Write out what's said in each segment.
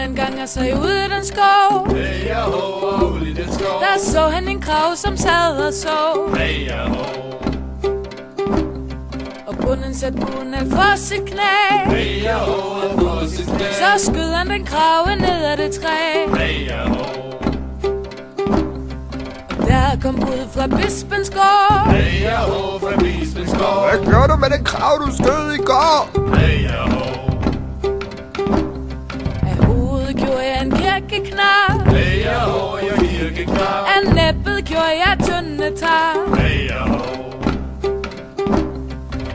engang og så ude i den skov. Hey, og ude i den skov. Der så han en krav, som sad og sov. Hey, Og bunden satte buen af for sit knæ. hey, og på sit knæ. Så skød han den krave ned ad det træ. Hey, Der kom bud fra bispens gård. hey, og fra bispens gård. Hvad gør du med den krav, du skød i går? Hey, Af hovedet gjorde jeg en kirkeknap. hey, og jeg kirkeklar. Af næbbet gjorde jeg tynde tar. Hey,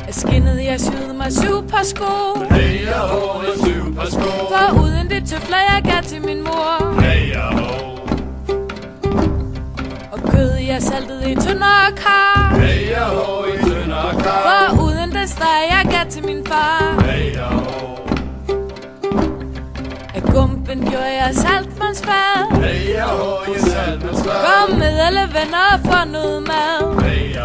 Af skinnet jeg syede mig 7 par sko. hey, og jeg syv par sko. For uden det tøfler jeg gav til min mor. Hey, Og kød jeg saltede i tyndere kar. hey, og i tyndere kar. For uden det steg jeg gav til min far. Hey, Af gumpen gjorde jeg saltmandsfad. hey, og jeg salmensfad. Kom med alle venner og få noget mad. Hey,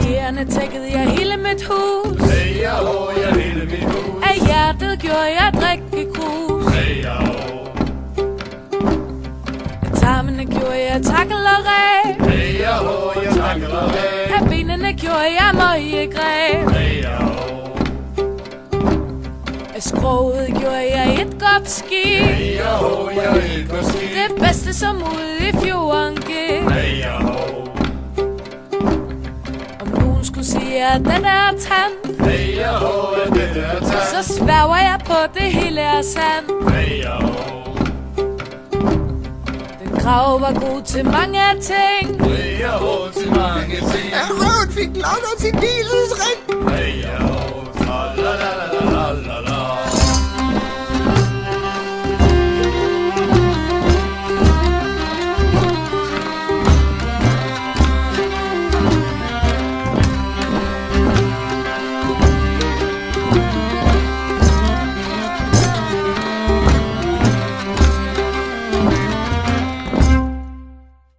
Fjerne tækkede jeg hele mit hus. hey, og jeg hele mit hus. Af hjertet gjorde jeg drikkekrus. Hey, Af tarmene gjorde jeg takkel og ræb. hey, og jeg snakker af. Af benene gjorde jeg møgegræb. Hey, Af skroget gjorde jeg et godt skib. hey, og jeg er på skib. Det bedste som ude i fjorden gik. Hey, Om nogen skulle sige at den er tand, hey, og det der tand. så sværger jeg på det hele er sand. Hey, Den grav var god til mange ting. hey, og til mange ting. Røven fik lov til bilens ring. Hey,